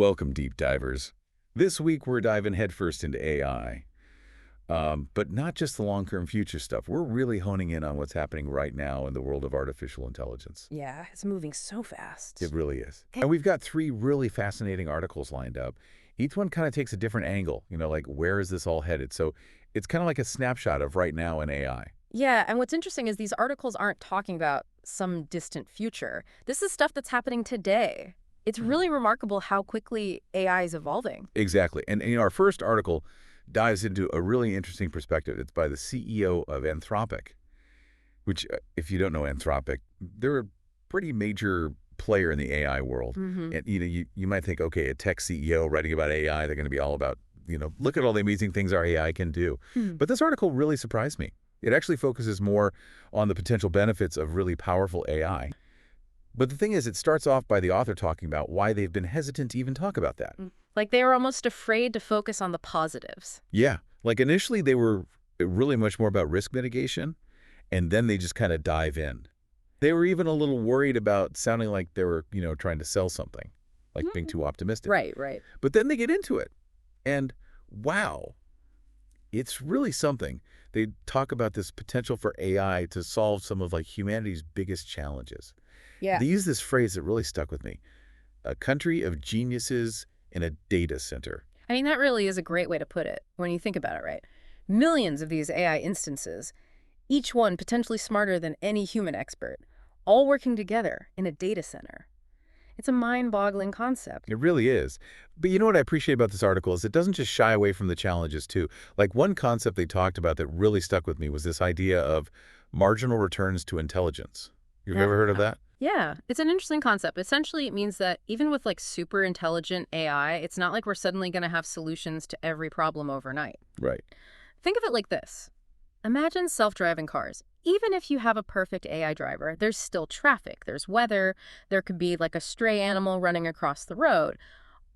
Welcome, deep divers. This week, we're diving headfirst into AI. But not just the long-term future stuff. We're really honing in on what's happening right now in the world of artificial intelligence. Yeah, it's moving so fast. It really is. And we've got three really fascinating articles lined up. Each one kind of takes a different angle, like where is this all headed? So it's kind of like a snapshot of right now in AI. Yeah, and what's interesting is these articles aren't talking about some distant future. This is stuff that's happening today. It's really remarkable how quickly AI is evolving. Exactly. And our first article dives into a really interesting perspective. It's by the CEO of Anthropic, which, if you don't know Anthropic, they're a pretty major player in the AI world. And you might think, okay, a tech CEO writing about AI, they're going to be all about, look at all the amazing things our AI can do. But this article really surprised me. It actually focuses more on the potential benefits of really powerful AI. But the thing is, it starts off by the author talking about why they've been hesitant to even talk about that. Like they were almost afraid to focus on the positives. Yeah, like initially they were really much more about risk mitigation, and then they just kind of dive in. They were even a little worried about sounding like they were, trying to sell something, like being too optimistic. Right. But then they get into it, and wow, it's really something. They talk about this potential for AI to solve some of humanity's biggest challenges. Yeah. They use this phrase that really stuck with me: a country of geniuses in a data center. I mean, that really is a great way to put it when you think about it, right? Millions of these AI instances, each one potentially smarter than any human expert, all working together in a data center. It's a mind-boggling concept. It really is. But you know what I appreciate about this article is it doesn't just shy away from the challenges, too. Like one concept they talked about that really stuck with me was this idea of marginal returns to intelligence. You've ever heard of that? Yeah, it's an interesting concept. Essentially, it means that even with super intelligent AI, it's not like we're suddenly going to have solutions to every problem overnight. Right. Think of it like this. Imagine self-driving cars. Even if you have a perfect AI driver, there's still traffic, there's weather, there could be a stray animal running across the road.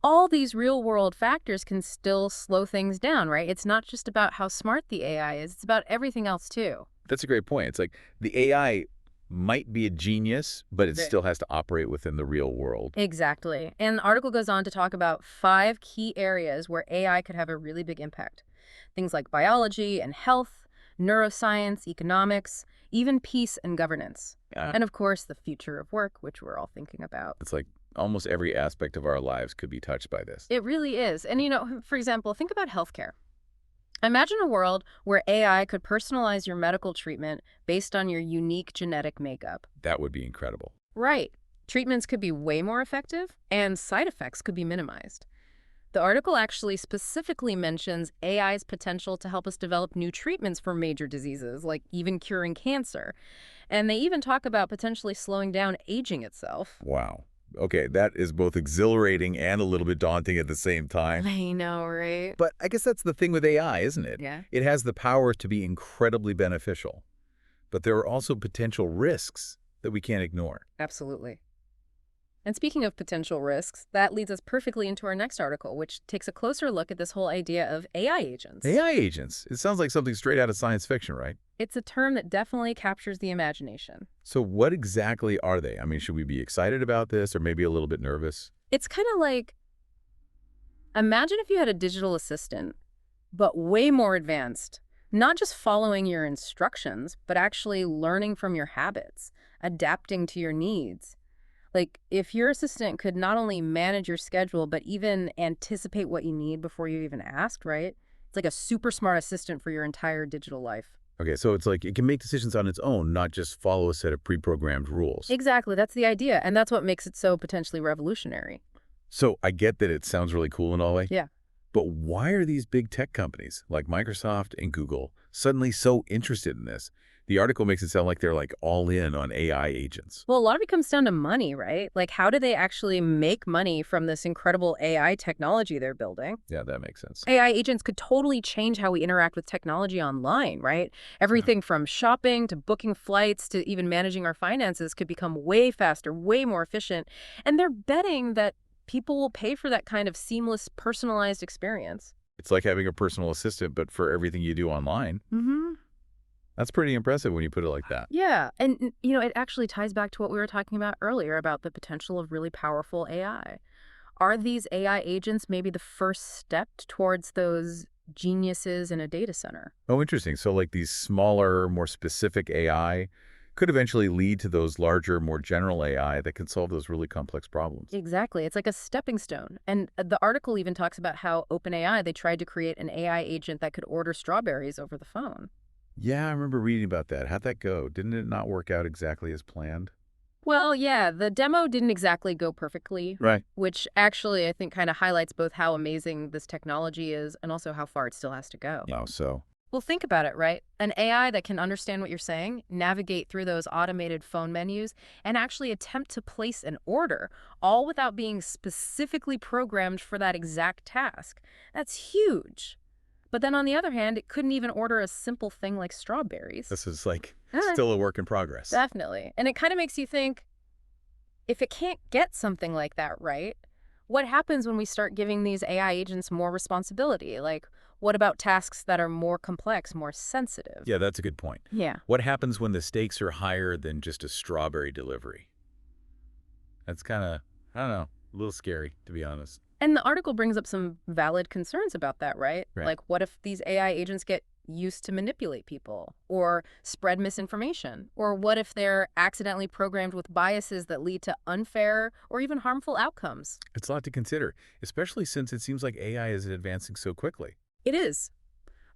All these real-world factors can still slow things down, right? It's not just about how smart the AI is, it's about everything else too. That's a great point. It's like the AI might be a genius, but it still has to operate within the real world. Exactly. And the article goes on to talk about 5 key areas where AI could have a really big impact. Things like biology and health, neuroscience, economics, even peace and governance. And of course, the future of work, which we're all thinking about. It's like almost every aspect of our lives could be touched by this. It really is. And for example, think about healthcare. Imagine a world where AI could personalize your medical treatment based on your unique genetic makeup. That would be incredible. Right. Treatments could be way more effective, and side effects could be minimized. The article actually specifically mentions AI's potential to help us develop new treatments for major diseases, like even curing cancer. And they even talk about potentially slowing down aging itself. Wow. Okay, that is both exhilarating and a little bit daunting at the same time. I know, right? But I guess that's the thing with AI, isn't it? Yeah. It has the power to be incredibly beneficial. But there are also potential risks that we can't ignore. Absolutely. And speaking of potential risks, that leads us perfectly into our next article, which takes a closer look at this whole idea of AI agents. AI agents. It sounds like something straight out of science fiction, right? It's a term that definitely captures the imagination. So what exactly are they? I mean, should we be excited about this or maybe a little bit nervous? It's kind of like, imagine if you had a digital assistant, but way more advanced, not just following your instructions, but actually learning from your habits, adapting to your needs. Like, if your assistant could not only manage your schedule, but even anticipate what you need before you even asked, right? It's like a super smart assistant for your entire digital life. Okay, so it's like it can make decisions on its own, not just follow a set of pre-programmed rules. Exactly, that's the idea, and that's what makes it so potentially revolutionary. So I get that it sounds really cool and all that. Yeah. But why are these big tech companies like Microsoft and Google suddenly so interested in this? The article makes it sound like they're all in on AI agents. Well, a lot of it comes down to money, right? Like, how do they actually make money from this incredible AI technology they're building? Yeah, that makes sense. AI agents could totally change how we interact with technology online, right? Everything from shopping to booking flights to even managing our finances could become way faster, way more efficient. And they're betting that people will pay for that kind of seamless, personalized experience. It's like having a personal assistant, but for everything you do online. Mm-hmm. That's pretty impressive when you put it like that. Yeah. And it actually ties back to what we were talking about earlier about the potential of really powerful AI. Are these AI agents maybe the first step towards those geniuses in a data center? Oh, interesting. So like these smaller, more specific AI could eventually lead to those larger, more general AI that can solve those really complex problems. Exactly. It's like a stepping stone. And the article even talks about how OpenAI, they tried to create an AI agent that could order strawberries over the phone. Yeah, I remember reading about that. How'd that go? Didn't it not work out exactly as planned? Well, yeah, the demo didn't exactly go perfectly, Right. which actually I think kind of highlights both how amazing this technology is and also how far it still has to go. Oh, so. Well, think about it, right? An AI that can understand what you're saying, navigate through those automated phone menus, and actually attempt to place an order, all without being specifically programmed for that exact task. That's huge. But then on the other hand, it couldn't even order a simple thing like strawberries. This is like Eh, still a work in progress. definitely. And it kind of makes you think, if it can't get something like that right, what happens when we start giving these AI agents more responsibility? Like, what about tasks that are more complex, more sensitive? Yeah, that's a good point. Yeah. What happens when the stakes are higher than just a strawberry delivery? That's kind of, I don't know, a little scary, to be honest. And the article brings up some valid concerns about that, right? Right. Like, what if these AI agents get used to manipulate people or spread misinformation? Or what if they're accidentally programmed with biases that lead to unfair or even harmful outcomes? It's a lot to consider, especially since it seems like AI is advancing so quickly. It is.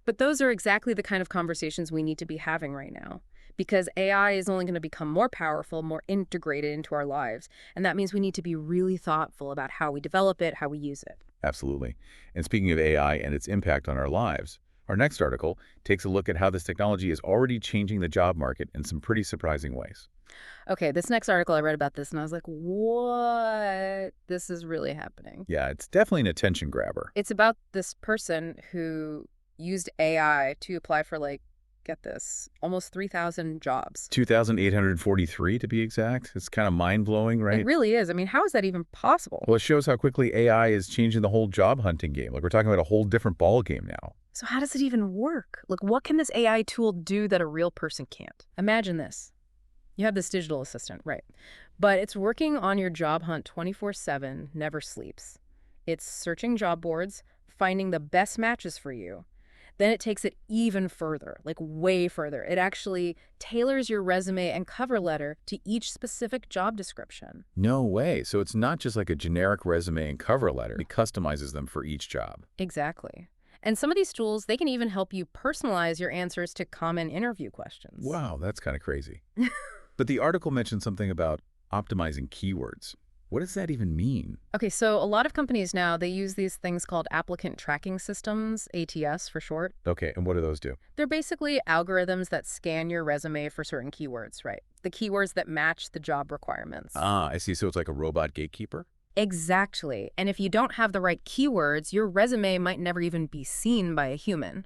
But those are exactly the kind of conversations we need to be having right now. Because AI is only going to become more powerful, more integrated into our lives. And that means we need to be really thoughtful about how we develop it, how we use it. Absolutely. And speaking of AI and its impact on our lives, our next article takes a look at how this technology is already changing the job market in some pretty surprising ways. Okay, this next article, I read about this and I was like, what? This is really happening. Yeah, it's definitely an attention grabber. It's about this person who used AI to apply for, like, get this, almost 3,000 jobs. 2,843 to be exact. It's kind of mind-blowing, It right? really is. I mean, how is that even possible? Well, it shows how quickly AI is changing the whole job hunting game. Like we're talking about a whole different ball game now. So how does it even work? Like, what can this AI tool do that a real person can't? Imagine this. You have this digital assistant, right? But it's working on your job hunt 24/7, never sleeps. It's searching job boards, finding the best matches for you. Then it takes it even further, like way further. It actually tailors your resume and cover letter to each specific job description. No way. So it's not just like a generic resume and cover letter. It customizes them for each job. Exactly. And some of these tools, they can even help you personalize your answers to common interview questions. Wow, that's kind of crazy. But the article mentioned something about optimizing keywords. What does that even mean? Okay, so a lot of companies now, they use these things called applicant tracking systems, ATS for short. Okay, and what do those do? They're basically algorithms that scan your resume for certain keywords, right? The keywords that match the job requirements. Ah, I see. So it's like a robot gatekeeper? Exactly. And if you don't have the right keywords, your resume might never even be seen by a human.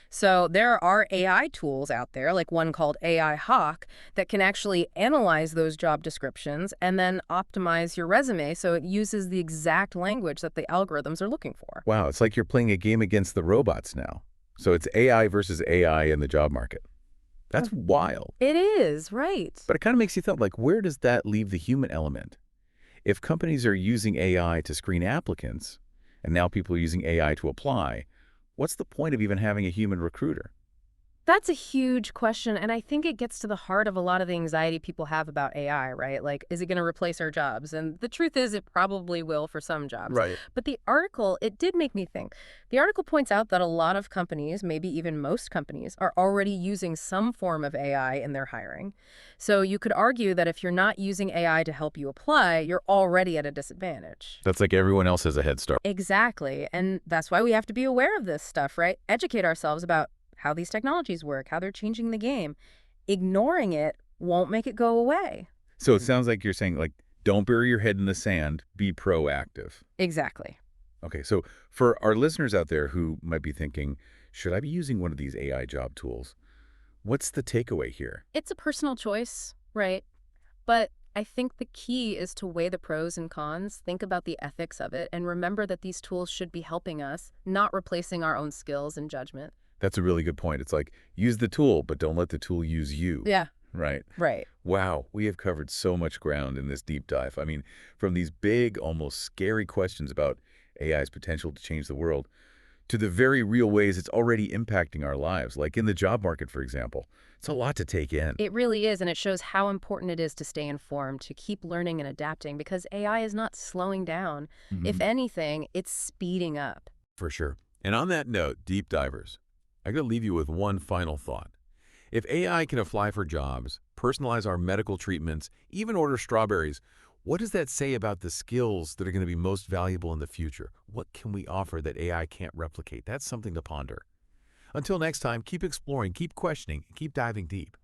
So there are AI tools out there, like one called AI Hawk, that can actually analyze those job descriptions and then optimize your resume so it uses the exact language that the algorithms are looking for. Wow, it's like you're playing a game against the robots now. So it's AI versus AI in the job market. That's wild. It is, right. But it kind of makes you think, like, where does that leave the human element? If companies are using AI to screen applicants, and now people are using AI to apply, what's the point of even having a human recruiter? That's a huge question, and I think it gets to the heart of a lot of the anxiety people have about AI, right? Like, is it going to replace our jobs? And the truth is, it probably will for some jobs. Right. But the article, it did make me think. The article points out that a lot of companies, maybe even most companies, are already using some form of AI in their hiring. So you could argue that if you're not using AI to help you apply, you're already at a disadvantage. That's like everyone else has a head start. Exactly. And that's why we have to be aware of this stuff, right? Educate ourselves about how these technologies work, how they're changing the game. Ignoring it won't make it go away. So it sounds like you're saying, like, don't bury your head in the sand, be proactive. Exactly. Okay, so for our listeners out there who might be thinking, should I be using one of these AI job tools? What's the takeaway here? It's a personal choice, right? But I think the key is to weigh the pros and cons, think about the ethics of it, and remember that these tools should be helping us, not replacing our own skills and judgment. That's a really good point. It's like, use the tool, but don't let the tool use you. Yeah, Right. Right. Wow, we have covered so much ground in this deep dive. I mean, from these big, almost scary questions about AI's potential to change the world to the very real ways it's already impacting our lives, like in the job market, for example. It's a lot to take in. It really is, and it shows how important it is to stay informed, to keep learning and adapting, because AI is not slowing down. If Mhm. anything, it's speeding up. For sure. And on that note, deep divers, I gotta leave you with one final thought. If AI can apply for jobs, personalize our medical treatments, even order strawberries, what does that say about the skills that are going to be most valuable in the future? What can we offer that AI can't replicate? That's something to ponder. Until next time, keep exploring, keep questioning, and keep diving deep.